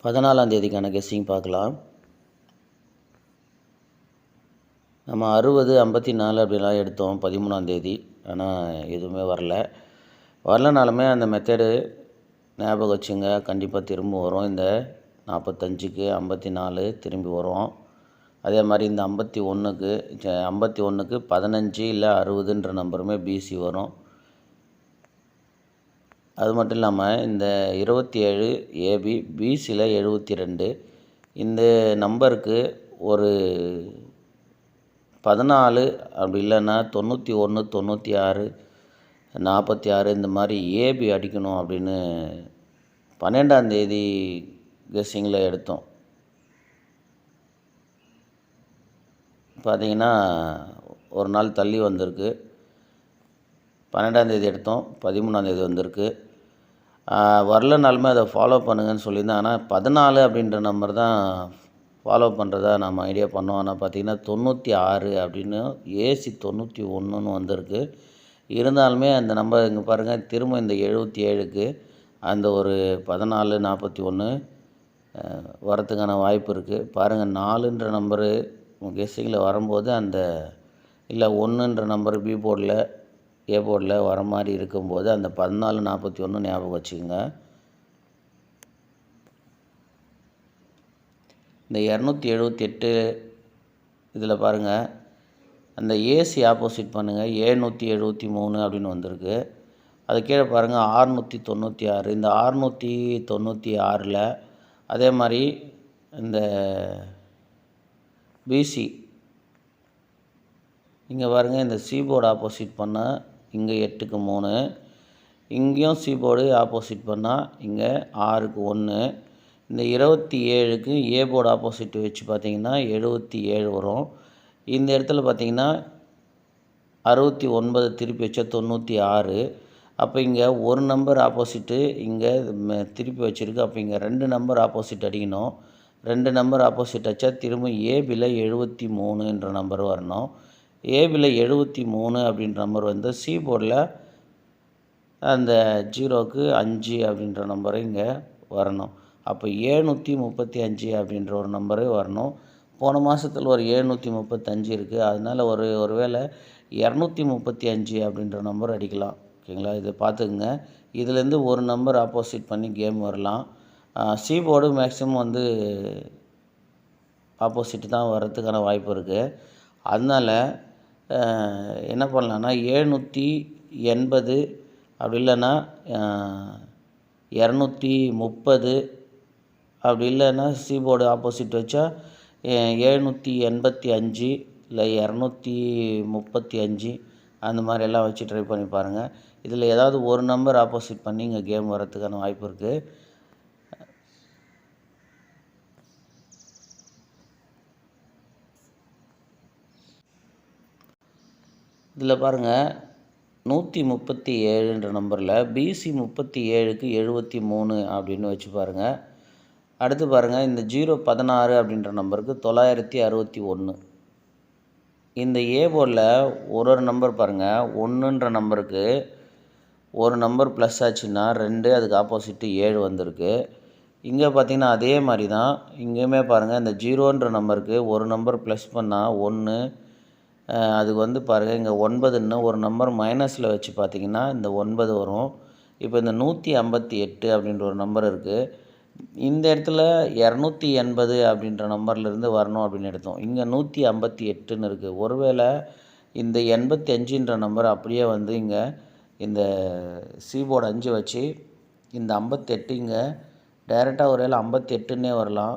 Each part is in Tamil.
14ஆம் தேதிக்கான கெஸ்ஸிங் பார்க்கலாம். நம்ம 60, 54 அப்படிலாம் எடுத்தோம் 13ஆம் தேதி. ஆனால் எதுவுமே வரலனாலுமே அந்த மெத்தடு ஞாபகம் வச்சுங்க. கண்டிப்பாக திரும்ப வரும். இந்த 45க்கு 54 திரும்பி வரும். அதே மாதிரி இந்த 51க்கு 15 இல்லை 60ன்ற நம்பருமே பிசி வரும். அது மட்டும் இல்லாமல் இந்த 27 ஏபி, பிசியில் 72 இந்த நம்பருக்கு ஒரு 14 அப்படி இல்லைன்னா 91, 96, 46 இந்த மாதிரி ஏபி அடிக்கணும் அப்படின்னு 12ஆம் தேதி கெஸ்ஸிங்கில் எடுத்தோம். பார்த்திங்கன்னா ஒரு நாள் தள்ளி வந்திருக்கு. 12ஆம் தேதி எடுத்தோம், 13ஆம் தேதி வந்திருக்கு. வரலனாலுமே அதை ஃபாலோ பண்ணுங்கன்னு சொல்லியிருந்தேன். ஆனால் 14 அப்படின்ற நம்பர் தான் ஃபாலோ பண்ணுறதா நம்ம ஐடியா பண்ணோம். ஆனால் பார்த்திங்கன்னா 96 அப்படின்னு ஏசி 91ன்னு வந்திருக்கு. இருந்தாலுமே அந்த நம்பர் இங்கே பாருங்கள், திரும்ப இந்த 77க்கு அந்த ஒரு 14, 41 வரத்துக்கான வாய்ப்பு இருக்குது. பாருங்கள், 4ன்ற நம்பரு கெஸ்ஸிங்கில் வரும்போது அந்த இல்லை 1ன்ற நம்பர் பி போர்டில் ஏ போர்டில் வர மாதிரி இருக்கும்போது அந்த 14, 41 ஞாபகம் வச்சுக்கோங்க. இந்த 278 இதில் பாருங்கள், அந்த ஏசி ஆப்போசிட் பண்ணுங்கள், 773 அப்படின்னு வந்திருக்கு. அது கீழே பாருங்கள் 696. இந்த 696ல் அதே மாதிரி இந்த பிசி இங்கே பாருங்கள், இந்த சி போர்டு ஆப்போசிட் பண்ணால் இங்கே 8க்கு 3, இங்கேயும் சி போர்டு ஆப்போசிட் பண்ணால் இங்கே 6க்கு 1. இந்த 27க்கு ஏ போர்டு ஆப்போசிட் வச்சு பார்த்திங்கன்னா 77 வரும். இந்த இடத்துல பார்த்திங்கன்னா 69 திருப்பி வச்சா 96. அப்போ இங்கே ஒரு நம்பர் ஆப்போசிட்டு இங்கே திருப்பி வச்சுருக்கு. அப்போ இங்கே 2 நம்பர் ஆப்போசிட் அடிக்கணும். 2 நம்பர் ஆப்போசிட் வச்சா திரும்ப ஏபியில் 73ன்ற நம்பர் வரணும். ஏபியில் 73 அப்படின்ற நம்பர் வந்து சி போர்டில் அந்த 0க்கு 5 அப்படின்ற நம்பரு இங்கே வரணும். அப்போ 735 அப்படின்ற ஒரு நம்பரு வரணும். போன மாதத்தில் ஒரு 735 இருக்குது. அதனால் ஒருவேளை 235 அப்படின்ற நம்பர் அடிக்கலாம். ஓகேங்களா, இதை பார்த்துக்குங்க. இதுலேருந்து ஒரு நம்பர் ஆப்போசிட் பண்ணி கேம் வரலாம். சி போர்டு மேக்ஸிமம் வந்து ஆப்போசிட் தான் வர்றதுக்கான வாய்ப்பு இருக்குது. அதனால் என்ன பண்ணலான்னா 780 அப்படி இல்லைன்னா 230 அப்படி இல்லைன்னா சி போர்டு ஆப்போசிட் வச்சா 785 இல்லை 235 அந்த மாதிரி எல்லாம் வச்சு ட்ரை பண்ணி பாருங்கள். இதில் ஏதாவது ஒரு நம்பர் ஆப்போசிட் பண்ணி இங்கே கேம் வரத்துக்கான வாய்ப்பு இருக்குது. இதில் பாருங்கள், 137ன்ற நம்பரில் பிசி 37க்கு 73 அப்படின்னு வச்சு பாருங்கள். அடுத்து பாருங்கள், இந்த 016 அப்படின்ற நம்பருக்கு 961. இந்த ஏ போர்டில் ஒரு நம்பர் பாருங்கள், 1ன்ற நம்பருக்கு ஒரு நம்பர் ப்ளஸ் ஆச்சுன்னா 2, அதுக்கு ஆப்போசிட்டு 7 வந்திருக்கு. இங்கே பார்த்திங்கன்னா அதே மாதிரி தான். இங்கேயுமே பாருங்கள், இந்த 0ன்ற நம்பருக்கு ஒரு நம்பர் ப்ளஸ் பண்ணால் 1, அதுக்கு வந்து பாருங்கள் இங்கே 9ன்னு ஒரு நம்பர் மைனஸில் வச்சு பார்த்திங்கன்னா இந்த 9 வரும். இப்போ இந்த 158 அப்படின்ற ஒரு நம்பர் இருக்குது. இந்த இடத்துல 280 அப்படின்ற நம்பர்லேருந்து வரணும் அப்படின்னு எடுத்தோம். இங்கே 158ன்னு இருக்குது. ஒருவேளை இந்த 85ன்ற நம்பர் அப்படியே வந்து இங்கே இந்த சி போர்டு 5 வச்சு இந்த 58 இங்கே டைரெக்டாக ஒருவேளை 58ன்னே வரலாம்,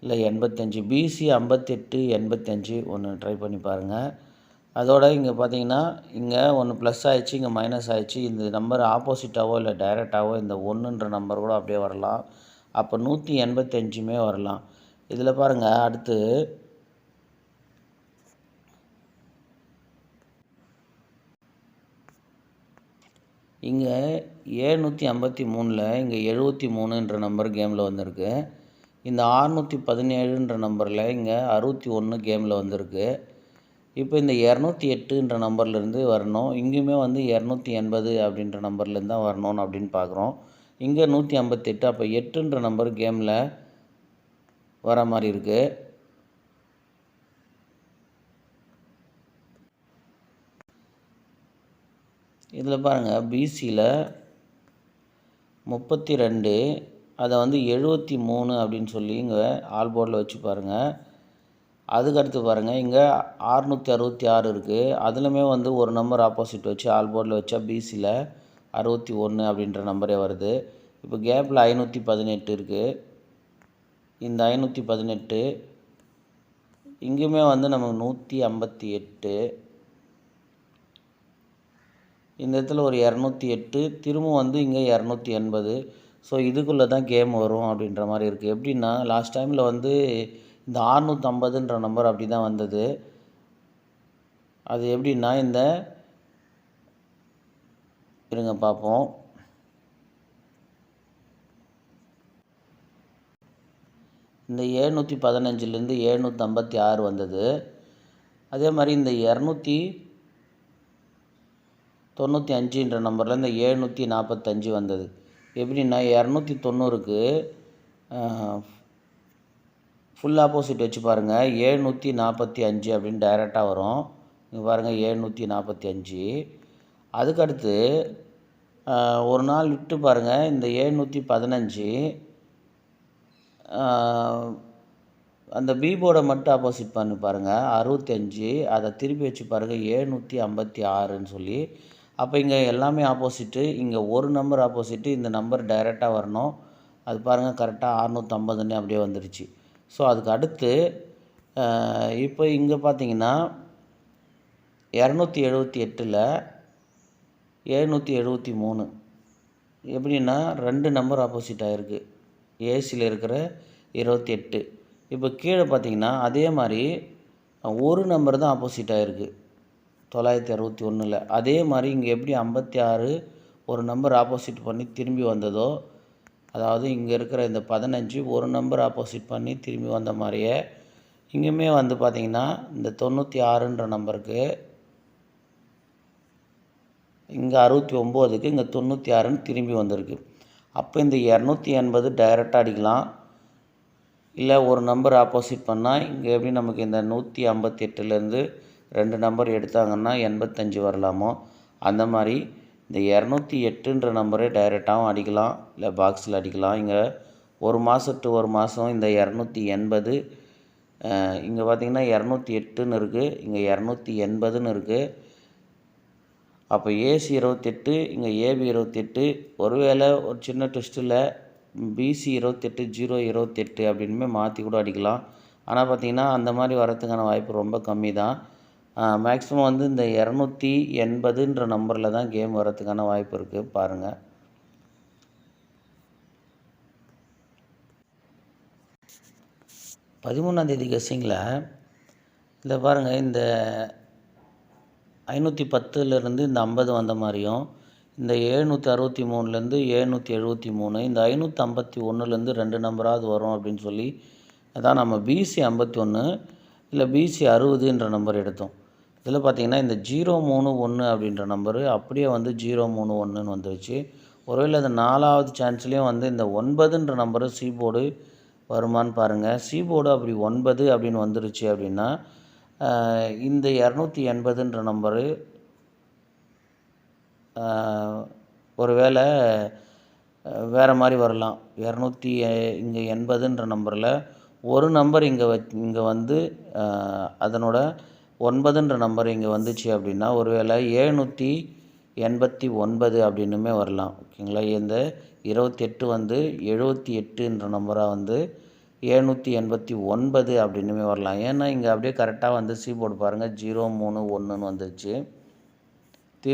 இல்லை 85. பிசி 58, 85 ஒன்று ட்ரை பண்ணி பாருங்கள். அதோட இங்கே பார்த்தீங்கன்னா இங்கே ஒன்று ப்ளஸ் ஆகிடுச்சு, இங்கே மைனஸ் ஆகிடுச்சு. இந்த நம்பர் ஆப்போசிட்டாவோ இல்லை டைரெக்டாவோ இந்த 1ன்ற நம்பர் கூட அப்படியே வரலாம். அப்போ 185மே வரலாம். இதில் பாருங்கள், அடுத்து இங்கே 753ல் இங்கே 73ன்ற நம்பர் கேமில் வந்திருக்கு. இந்த 617ன்ற நம்பரில் இங்கே 61 கேமில் வந்திருக்கு. இப்போ இந்த 208ன்ற நம்பர்லேருந்து வரணும். இங்கேயுமே வந்து 280 அப்படின்ற நம்பர்லேருந்து தான் வரணும் அப்படின்னு பார்க்குறோம். இங்கே 158. அப்போ 8ன்ற நம்பர் கேமில் வர மாதிரி இருக்குது. இதில் பாருங்கள், பிசியில் 32, அதை வந்து 73 அப்படின்னு சொல்லி இங்கே ஆல் போர்டில் வச்சு பாருங்கள். அதுக்கடுத்து பாருங்கள், இங்கே 666 இருக்குது. அதுலேயுமே வந்து ஒரு நம்பர் ஆப்போசிட் வச்சு ஆல் போர்டில் வச்சா பிசியில் 61 அப்படின்ற நம்பரே வருது. இப்போ கேப்பில் 518 இருக்குது. இந்த 518 இங்கேயுமே வந்து நமக்கு 158, இந்த இடத்துல ஒரு 208, திரும்ப வந்து இங்கே 280. ஸோ இதுக்குள்ளே தான் கேம் வரும் அப்படின்ற மாதிரி இருக்குது. எப்படின்னா லாஸ்ட் டைமில் வந்து இந்த 650ன்ற நம்பர் அப்படி தான் வந்தது. அது எப்படின்னா இந்த இருங்க பார்ப்போம். இந்த 715லேருந்து 756 வந்தது. அதே மாதிரி இந்த 295ன்ற நம்பரில் இந்த 745 வந்தது. எப்படின்னா 290க்கு ஃபுல் ஆப்போசிட் வச்சு பாருங்கள், 745 அப்படின்னு டைரெக்டாக வரும். இங்கே பாருங்கள் 745. அதுக்கடுத்து ஒரு நாள் விட்டு பாருங்கள், இந்த 715 அந்த பி போர்டை மட்டும் ஆப்போசிட் பண்ணி பாருங்கள் 65, அதை திருப்பி வச்சு பாருங்கள் 756ன்னு சொல்லி. அப்போ இங்கே எல்லாமே ஆப்போசிட்டு, இங்கே ஒரு நம்பர் ஆப்போசிட்டு, இந்த நம்பர் டைரெக்டாக வரணும். அது பாருங்கள் கரெக்டாக 650ன்னு அப்படியே வந்துருச்சு. ஸோ அதுக்கு அடுத்து இப்போ இங்கே பார்த்தீங்கன்னா 278ல் 773 எப்படின்னா 2 நம்பர் ஆப்போசிட் ஆகிருக்கு. ஏசியில் இருக்கிற 28. இப்போ கீழே பார்த்தீங்கன்னா அதே மாதிரி ஒரு நம்பர் தான் ஆப்போசிட் ஆகிருக்கு 961ல். அதே மாதிரி இங்கே எப்படி 56 ஒரு நம்பர் ஆப்போசிட் பண்ணி திரும்பி வந்ததோ, அதாவது இங்கே இருக்கிற இந்த 15 ஒரு நம்பர் ஆப்போசிட் பண்ணி திரும்பி வந்த மாதிரியே இங்கேயுமே வந்து பார்த்திங்கன்னா இந்த 96ன்ற நம்பருக்கு இங்கே 69க்கு இங்கே 96ன்னு திரும்பி வந்திருக்கு. அப்போ இந்த 280 டைரெக்டாக அடிக்கலாம். இல்லை ஒரு நம்பர் ஆப்போசிட் பண்ணால் இங்கே எப்படி நமக்கு இந்த 158லேருந்து 2 நம்பர் எடுத்தாங்கன்னா 85 வரலாமோ, அந்த மாதிரி இந்த 208ன்ற நம்பரே டைரெக்டாகவும் அடிக்கலாம், இல்லை பாக்ஸில் அடிக்கலாம். இங்கே ஒரு மாதம் டு ஒரு மாதம் இந்த 280 இங்கே பார்த்திங்கன்னா 208ன்னு இருக்குது, இங்கே 280ன்னு இருக்குது. அப்போ ஏசி 28, இங்கே ஏபி 28. ஒருவேளை ஒரு சின்ன ட்விஸ்ட்டில் பிசி 28 028 அப்படின்னுமே மாற்றி கூட அடிக்கலாம். ஆனால் பார்த்திங்கன்னா அந்த மாதிரி வரத்துக்கான வாய்ப்பு ரொம்ப கம்மி தான். மேக்ஸிமம் வந்து இந்த 280ன்ற நம்பரில் தான் கேம் வரத்துக்கான வாய்ப்பு இருக்குது. பாருங்கள், பதிமூணாந்தேதி கெஸ்ஸிங்கில் இதில் பாருங்கள், இந்த 510லேருந்து இந்த 50 வந்த மாதிரியும், இந்த 763லேருந்து 773, இந்த 551லேருந்து 2 நம்பராவது வரும் அப்படின்னு சொல்லி அதான் நம்ம பிசி 51 இல்லை பிசி 60ன்ற நம்பர் எடுத்தோம். இதில் பார்த்திங்கன்னா இந்த 031 அப்படின்ற நம்பரு அப்படியே வந்து 031ன்னு வந்துருச்சு. ஒருவேளை அந்த 4வது சான்ஸ்லேயும் வந்து இந்த 9ன்ற நம்பரு சி போர்டு வருமானு பாருங்கள். சி போர்டு அப்படி 9 அப்படின்னு வந்துருச்சு அப்படின்னா இந்த 280ன்ற நம்பரு ஒரு வேளை வேறு மாதிரி வரலாம். இங்கே 80ன்ற நம்பரில் ஒரு நம்பர் இங்கே வந்து அதனோட 9ன்ற நம்பர் இங்கே வந்துச்சு அப்படின்னா ஒரு வேளை 789 அப்படின்னுமே வரலாம். ஓகேங்களா? இந்த 28 வந்து 78ன்ற நம்பராக வந்து 789 அப்படின்னுமே வரலாம். ஏன்னா இங்கே அப்படியே கரெக்டாக வந்து சி போர்டு பாருங்கள் 031ன்னு வந்துருச்சு.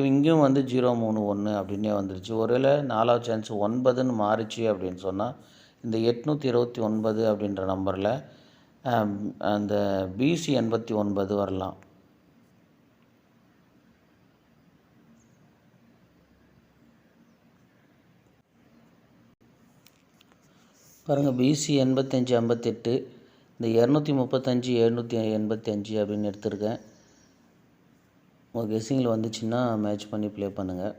இங்கேயும் வந்து 031 அப்படின்னே வந்துருச்சு. ஒருவேளை 4வது சான்ஸ் 9ன்னு மாறிச்சு அப்படின்னு சொன்னால் இந்த 829 அப்படின்ற நம்பரில் அந்த பிசி 89 வரலாம். பாருங்கள், பிசி 85 58, இந்த 235 785 அப்படின்னு எடுத்திருக்கேன். உங்கள் கெஸ்ஸிங்கில் வந்துச்சுன்னா மேட்ச் பண்ணி ப்ளே பண்ணுங்கள்.